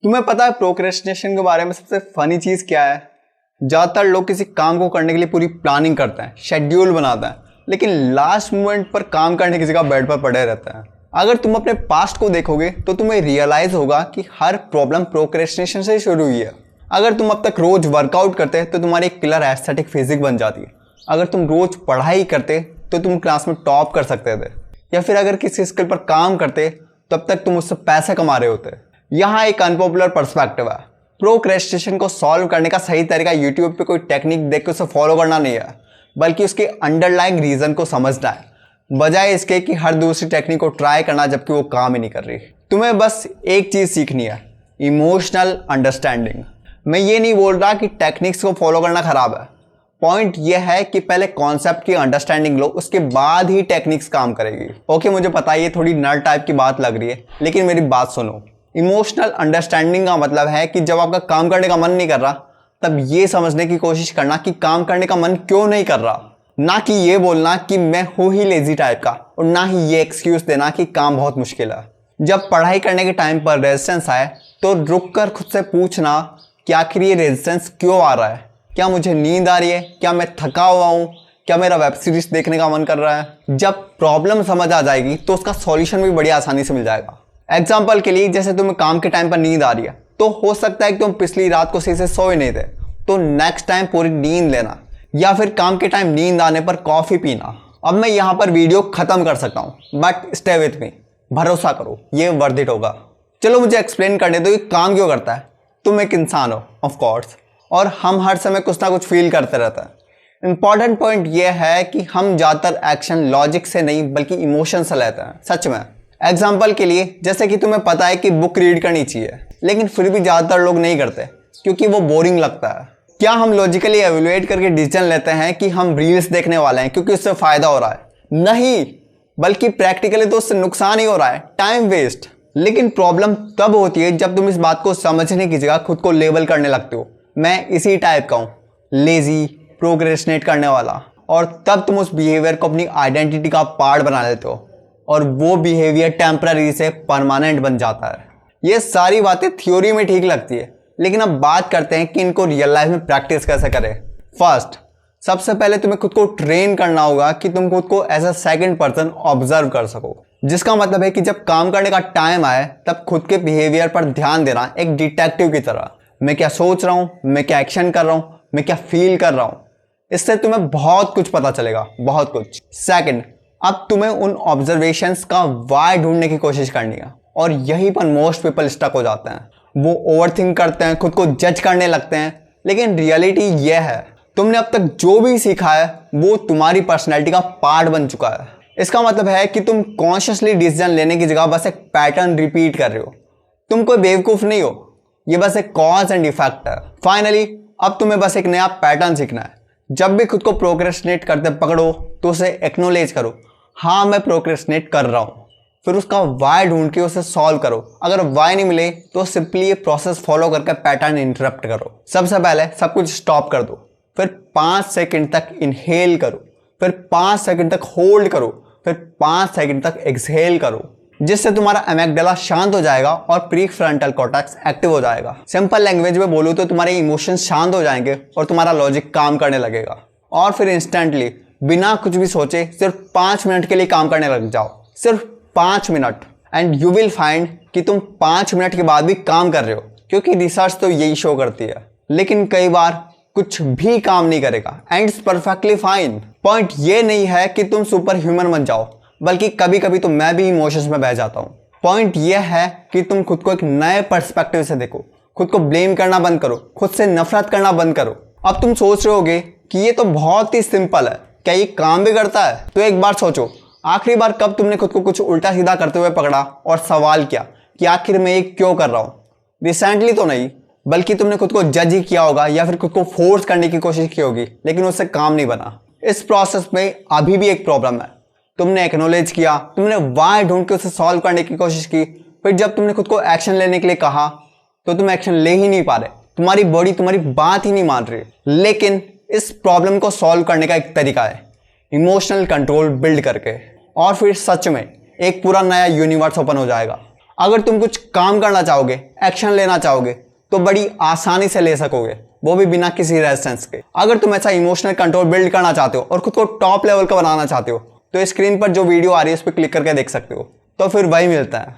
तुम्हें पता है प्रोक्रेस्टिनेशन के बारे में सबसे फनी चीज क्या है? ज्यादातर लोग किसी काम को करने के लिए पूरी प्लानिंग करते हैं, शेड्यूल बनाते हैं, लेकिन लास्ट मोमेंट पर काम करने की जगह बेड पर पड़े रहते हैं। अगर तुम अपने पास्ट को देखोगे तो तुम्हें रियलाइज होगा कि हर प्रॉब्लम प्रोक्रेस्टिनेशन से ही शुरू हुई है। अगर तुम अब तक रोज वर्कआउट करते तो तुम्हारी एक किलर एस्थेटिक फिजिक बन जाती है। अगर तुम रोज पढ़ाई करते तो तुम क्लास में टॉप कर सकते थे, या फिर अगर किसी स्किल पर काम करते तो अब तक तुम उससे पैसे कमा रहे होते। यहाँ एक अनपॉपुलर पर्सपेक्टिव है, प्रोक्रेस्टिनेशन को सॉल्व करने का सही तरीका यूट्यूब पे कोई टेक्निक देख के उसे फॉलो करना नहीं है, बल्कि उसके अंडरलाइंग रीजन को समझना है, बजाय इसके कि हर दूसरी टेक्निक को ट्राई करना जबकि वो काम ही नहीं कर रही। तुम्हें बस एक चीज सीखनी है, इमोशनल अंडरस्टैंडिंग। मैं ये नहीं बोल रहा कि टेक्निक्स को फॉलो करना खराब है, पॉइंट यह है कि पहले कॉन्सेप्ट की अंडरस्टैंडिंग लो, उसके बाद ही टेक्निक्स काम करेगी। ओके, मुझे पता है ये थोड़ी नर्ड टाइप की बात लग रही है, लेकिन मेरी बात सुनो। इमोशनल अंडरस्टैंडिंग का मतलब है कि जब आपका काम करने का मन नहीं कर रहा, तब ये समझने की कोशिश करना कि काम करने का मन क्यों नहीं कर रहा, ना कि ये बोलना कि मैं हूं ही लेजी टाइप का, और ना ही ये एक्सक्यूज देना कि काम बहुत मुश्किल है। जब पढ़ाई करने के टाइम पर रेजिस्टेंस आए तो रुक कर खुद से पूछना कि आखिर ये रेजिस्टेंस क्यों आ रहा है। क्या मुझे नींद आ रही है? क्या मैं थका हुआ हूँ? क्या मेरा वेब सीरीज देखने का मन कर रहा है? जब प्रॉब्लम समझ आ जाएगी तो उसका सॉल्यूशन भी बड़ी आसानी से मिल जाएगा। एग्जाम्पल के लिए, जैसे तुम्हें काम के टाइम पर नींद आ रही है, तो हो सकता है कि तुम पिछली रात को सही से सोए नहीं थे, तो नेक्स्ट टाइम पूरी नींद लेना, या फिर काम के टाइम नींद आने पर कॉफी पीना। अब मैं यहाँ पर वीडियो खत्म कर सकता हूँ, बट स्टे विथ मी, भरोसा करो ये वर्थ इट होगा। चलो मुझे एक्सप्लेन करने दो, ये काम क्यों करता है। तुम एक इंसान हो ऑफ कोर्स, और हम हर समय कुछ ना कुछ फील करते रहते हैं। इंपॉर्टेंट पॉइंट यह है कि हम ज़्यादातर एक्शन लॉजिक से नहीं बल्कि इमोशन से लेते हैं। सच में, एग्जाम्पल के लिए, जैसे कि तुम्हें पता है कि बुक रीड करनी चाहिए, लेकिन फिर भी ज़्यादातर लोग नहीं करते क्योंकि वो बोरिंग लगता है। क्या हम लॉजिकली एवेल्युएट करके डिसीजन लेते हैं कि हम रील्स देखने वाले हैं क्योंकि उससे फ़ायदा हो रहा है? नहीं, बल्कि प्रैक्टिकली तो उससे नुकसान ही हो रहा है, टाइम वेस्ट। लेकिन प्रॉब्लम तब होती है जब तुम इस बात को समझने की जगह खुद को लेबल करने लगते हो, मैं इसी टाइप का हूँ, लेजी, प्रोक्रेस्टिनेट करने वाला, और तब तुम उस बिहेवियर को अपनी आइडेंटिटी का पार्ट बना लेते हो, और वो बिहेवियर टेम्पररी से परमानेंट बन जाता है। ये सारी बातें थ्योरी में ठीक लगती है, लेकिन अब बात करते हैं कि इनको रियल लाइफ में प्रैक्टिस कैसे करें। फर्स्ट, सबसे पहले तुम्हें खुद को ट्रेन करना होगा कि तुम खुद को as a second person observe कर सको, जिसका मतलब है कि जब काम करने का टाइम आए तब खुद के बिहेवियर पर ध्यान देना, एक डिटेक्टिव की तरह। मैं क्या सोच रहा हूँ, मैं क्या एक्शन कर रहा हूँ, मैं क्या फील कर रहा हूँ। इससे तुम्हें बहुत कुछ पता चलेगा, बहुत कुछ। सेकंड, अब तुम्हें उन ऑब्जर्वेशंस का वाई ढूंढने की कोशिश करनी है, और यहीं पर मोस्ट पीपल स्टक हो जाते हैं। वो ओवरथिंक करते हैं, खुद को जज करने लगते हैं, लेकिन रियलिटी यह है तुमने अब तक जो भी सीखा है वो तुम्हारी पर्सनैलिटी का पार्ट बन चुका है। इसका मतलब है कि तुम कॉन्शियसली डिसीजन लेने की जगह बस एक पैटर्न रिपीट कर रहे हो। तुम कोई बेवकूफ़ नहीं हो, ये बस एक कॉज एंड इफेक्ट है। फाइनली, अब तुम्हें बस एक नया पैटर्न सीखना है। जब भी खुद को प्रोक्रेस्टिनेट करते पकड़ो तो उसे एक्नॉलेज करो, हाँ मैं प्रोक्रेस्टिनेट कर रहा हूँ। फिर उसका वाई ढूंढ के उसे सॉल्व करो। अगर वाई नहीं मिले तो सिंपली ये प्रोसेस फॉलो करके पैटर्न इंटरप्ट करो। सबसे पहले सब कुछ स्टॉप कर दो, फिर 5 सेकंड तक इनहेल करो, फिर 5 सेकंड तक होल्ड करो, फिर 5 सेकंड तक एक्सहेल करो, जिससे तुम्हारा एमिग्डाला शांत हो जाएगा और प्रीफ्रंटल कॉर्टेक्स एक्टिव हो जाएगा। सिंपल लैंग्वेज में बोलूँ तो तुम्हारे इमोशंस शांत हो जाएंगे और तुम्हारा लॉजिक काम करने लगेगा। और फिर इंस्टेंटली बिना कुछ भी सोचे सिर्फ 5 मिनट के लिए काम करने लग जाओ, सिर्फ 5 minute, and you will find कि तुम 5 मिनट के बाद भी काम कर रहे हो, क्योंकि रिसर्च तो यही शो करती है। लेकिन कई बार कुछ भी काम नहीं करेगा, and it's perfectly fine. Point ये नहीं है कि तुम सुपर ह्यूमन बन जाओ, बल्कि कभी कभी तो मैं भी इमोशंस में बह जाता हूँ। पॉइंट यह है कि तुम खुद को एक नए पर्सपेक्टिव से देखो, खुद को ब्लेम करना बंद करो, खुद से नफरत करना बंद करो। अब तुम सोच रहे होगे कि ये तो बहुत ही सिंपल है, क्या ये काम भी करता है? तो एक बार सोचो, आखिरी बार कब तुमने खुद को कुछ उल्टा सीधा करते हुए पकड़ा और सवाल किया कि आखिर मैं ये क्यों कर रहा हूँ? रिसेंटली तो नहीं, बल्कि तुमने खुद को जज ही किया होगा, या फिर खुद को फोर्स करने की कोशिश की होगी, लेकिन उससे काम नहीं बना। इस प्रोसेस में अभी भी एक प्रॉब्लम है। तुमने एक्नॉलेज किया, तुमने वाई ढूंढ के उसे सॉल्व करने की कोशिश की, फिर जब तुमने खुद को एक्शन लेने के लिए कहा तो तुम एक्शन ले ही नहीं पा रहे, तुम्हारी बॉडी तुम्हारी बात ही नहीं मान रही। लेकिन इस प्रॉब्लम को सॉल्व करने का एक तरीका है, इमोशनल कंट्रोल बिल्ड करके, और फिर सच में एक पूरा नया यूनिवर्स ओपन हो जाएगा। अगर तुम कुछ काम करना चाहोगे, एक्शन लेना चाहोगे, तो बड़ी आसानी से ले सकोगे, वो भी बिना किसी रेजिस्टेंस के। अगर तुम ऐसा इमोशनल कंट्रोल बिल्ड करना चाहते हो और खुद को टॉप लेवल का बनाना चाहते हो, तो स्क्रीन पर जो वीडियो आ रही है उस पर क्लिक करके देख सकते हो। तो फिर वही मिलता है।